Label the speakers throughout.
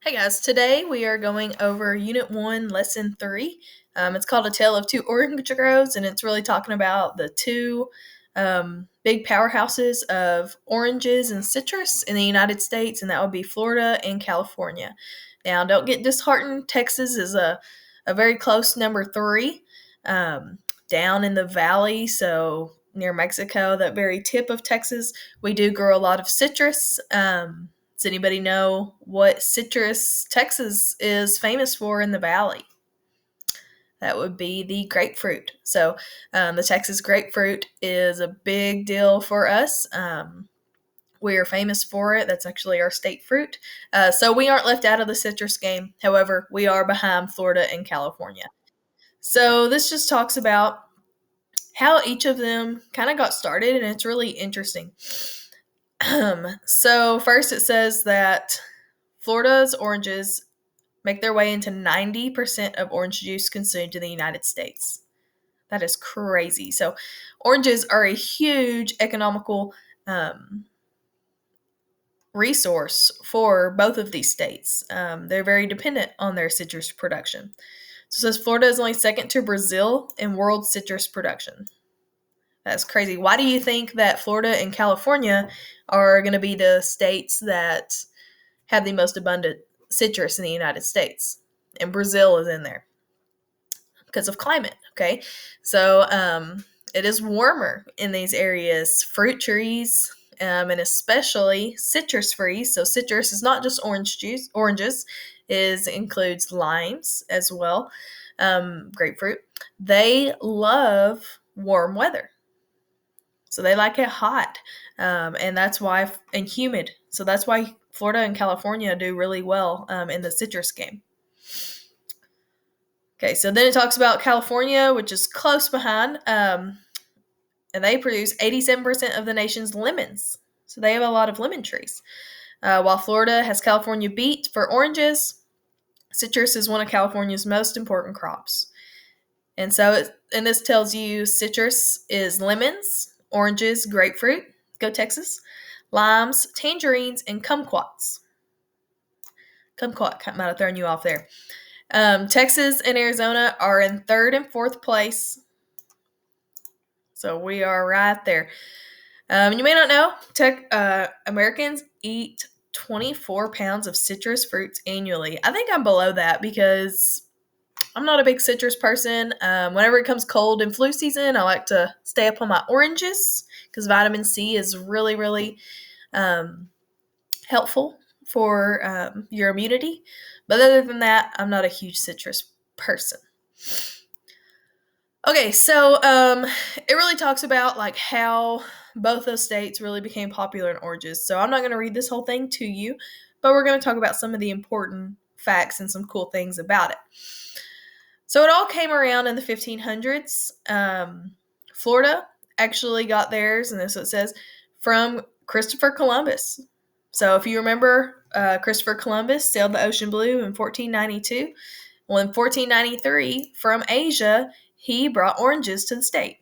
Speaker 1: Hey guys, today we are going over Unit 1, Lesson 3. It's called A Tale of Two Orange Groves, and it's really talking about the two big powerhouses of oranges and citrus in the United States, and that would be Florida and California. Now, don't get disheartened. Texas is a very close number 3 down in the valley, so near Mexico, that very tip of Texas. We do grow a lot of citrus. Does anybody know what citrus Texas is famous for in the valley? That would be the grapefruit. So, the Texas grapefruit is a big deal for us. We are famous for it. That's actually our state fruit. So, we aren't left out of the citrus game. However, we are behind Florida and California. So, this just talks about how each of them kind of got started, and it's really interesting. So, first it says that Florida's oranges make their way into 90% of orange juice consumed in the United States. That is crazy. So, oranges are a huge economical resource for both of these states. They're very dependent on their citrus production. So, it says Florida is only second to Brazil in world citrus production. That's crazy. Why do you think that Florida and California are going to be the states that have the most abundant citrus in the United States? And Brazil is in there because of climate. Okay. So it is warmer in these areas. Fruit trees, and especially citrus trees. So citrus is not just oranges, includes limes as well, grapefruit. They love warm weather. So they like it hot, and that's why, and humid. So that's why Florida and California do really well in the citrus game. Okay, so then it talks about California, which is close behind, and they produce 87% of the nation's lemons. So they have a lot of lemon trees. While Florida has California beat for oranges, citrus is one of California's most important crops. And this tells you citrus is lemons, oranges, grapefruit, go Texas, limes, tangerines, and kumquats. Kumquat might have thrown you off there. Texas and Arizona are in third and fourth place. So we are right there. You may not know, Americans eat 24 pounds of citrus fruits annually. I think I'm below that because I'm not a big citrus person. Whenever it comes cold and flu season, I like to stay up on my oranges because vitamin C is really, really helpful for your immunity. But other than that, I'm not a huge citrus person. Okay, so it really talks about like how both those states really became popular in oranges. So I'm not going to read this whole thing to you, but we're going to talk about some of the important facts and some cool things about it. So it all came around in the 1500s. Florida actually got theirs, and this is what it says, from Christopher Columbus. So if you remember, Christopher Columbus sailed the ocean blue in 1492. Well, in 1493, from Asia, he brought oranges to the state.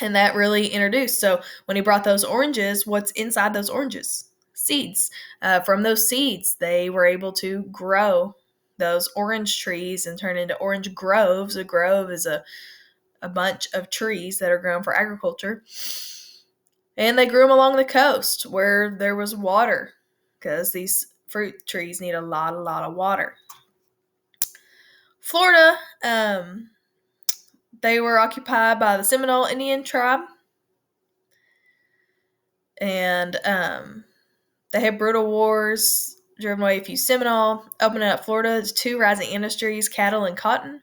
Speaker 1: And that really introduced. So when he brought those oranges, what's inside those oranges? Seeds. From those seeds, they were able to grow those orange trees and turn into orange groves. A grove is a bunch of trees that are grown for agriculture. And they grew them along the coast where there was water because these fruit trees need a lot of water. Florida, they were occupied by the Seminole Indian tribe. And they had brutal wars, driven away a few Seminole, opening up Florida to two rising industries, cattle and cotton.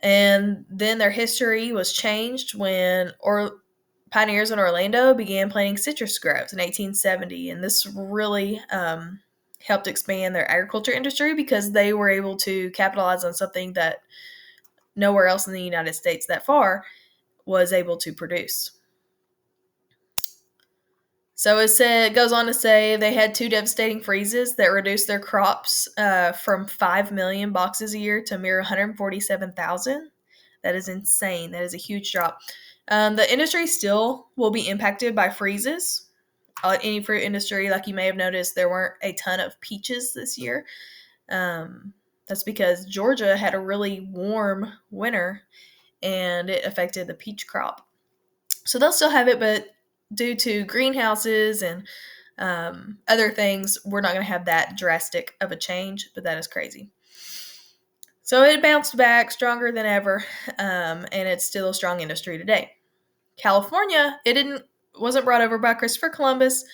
Speaker 1: And then their history was changed when pioneers in Orlando began planting citrus groves in 1870. And this really helped expand their agriculture industry because they were able to capitalize on something that nowhere else in the United States that far was able to produce. So it goes on to say they had two devastating freezes that reduced their crops from 5 million boxes a year to a mere 147,000. That is insane. That is a huge drop. The industry still will be impacted by freezes, any fruit industry. Like you may have noticed, there weren't a ton of peaches this year. That's because Georgia had a really warm winter and it affected the peach crop. So they'll still have it, but due to greenhouses and other things, we're not going to have that drastic of a change, but that is crazy. So it bounced back stronger than ever, and it's still a strong industry today. California, wasn't brought over by Christopher Columbus,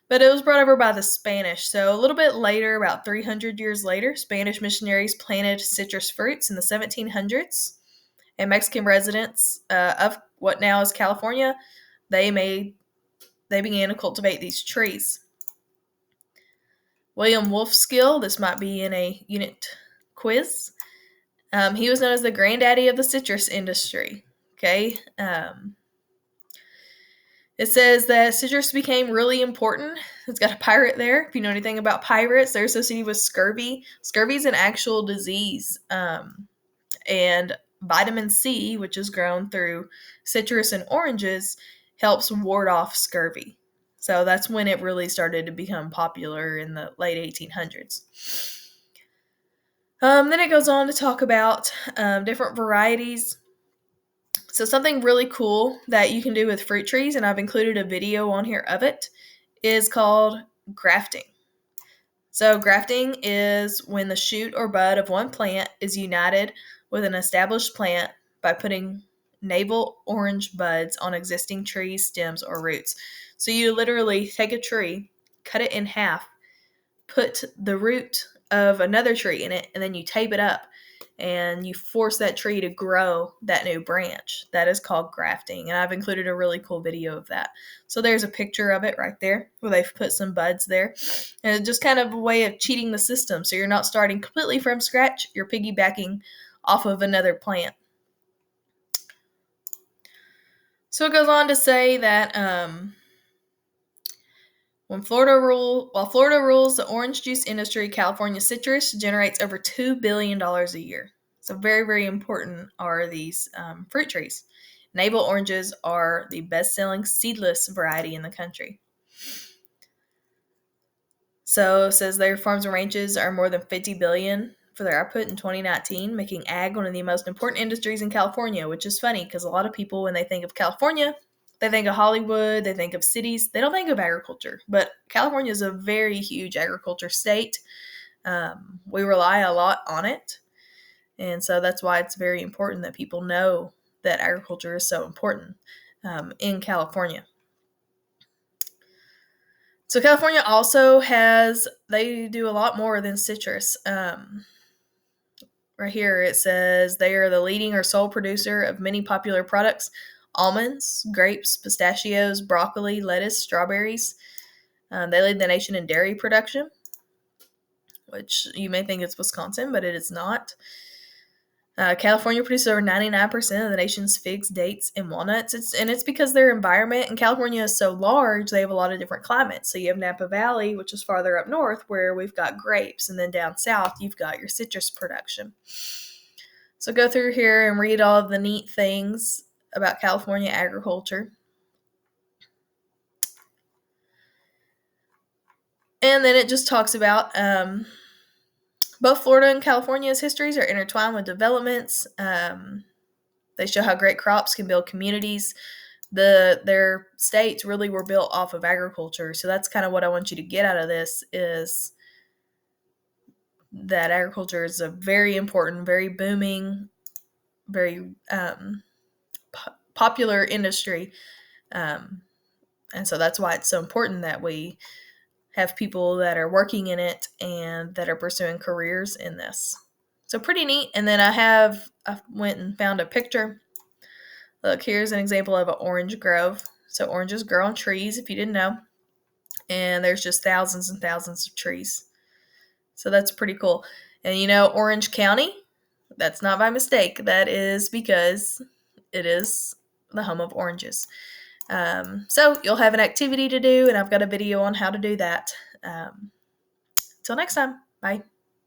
Speaker 1: but it was brought over by the Spanish. So a little bit later, about 300 years later, Spanish missionaries planted citrus fruits in the 1700s, and Mexican residents of what now is California, they began to cultivate these trees. William Wolfskill, this might be in a unit quiz. He was known as the granddaddy of the citrus industry. Okay. It says that citrus became really important. It's got a pirate there. If you know anything about pirates, they're associated with scurvy. Scurvy is an actual disease. And vitamin C, which is grown through citrus and oranges, helps ward off scurvy. So that's when it really started to become popular in the late 1800s. Then it goes on to talk about different varieties. So something really cool that you can do with fruit trees, and I've included a video on here of it, is called grafting. So grafting is when the shoot or bud of one plant is united with an established plant by putting navel orange buds on existing trees, stems, or roots. So you literally take a tree, cut it in half, put the root of another tree in it, and then you tape it up and you force that tree to grow that new branch. That is called grafting, and I've included a really cool video of that. So there's a picture of it right there where they've put some buds there, and it's just kind of a way of cheating the system. So you're not starting completely from scratch, you're piggybacking off of another plant. So it goes on to say that while Florida rules the orange juice industry, California citrus generates over $2 billion a year. So very, very important are these fruit trees. Navel oranges are the best-selling seedless variety in the country. So it says their farms and ranches are more than $50 billion for their output in 2019, making ag one of the most important industries in California, which is funny because a lot of people, when they think of California, they think of Hollywood, they think of cities, they don't think of agriculture. But California is a very huge agriculture state. We rely a lot on it. And so that's why it's very important that people know that agriculture is so important in California. So California also they do a lot more than citrus. Right here it says they are the leading or sole producer of many popular products: almonds, grapes, pistachios, broccoli, lettuce, strawberries. They lead the nation in dairy production, which you may think it's Wisconsin, but it is not. California produces over 99% of the nation's figs, dates, and walnuts. It's because their environment in California is so large, they have a lot of different climates. So you have Napa Valley, which is farther up north, where we've got grapes, and then down south, you've got your citrus production. So go through here and read all of the neat things about California agriculture. And then it just talks about both Florida and California's histories are intertwined with developments. They show how great crops can build communities. Their states really were built off of agriculture. So that's kind of what I want you to get out of this, is that agriculture is a very important, very booming, very popular industry. And so that's why it's so important that we have people that are working in it and that are pursuing careers in this. So pretty neat. And then I went and found a picture. Look, here's an example of an orange grove. So oranges grow on trees, if you didn't know. And there's just thousands and thousands of trees. So that's pretty cool. And Orange County, that's not by mistake. That is because it is the home of oranges. So you'll have an activity to do, and I've got a video on how to do that. Till next time. Bye.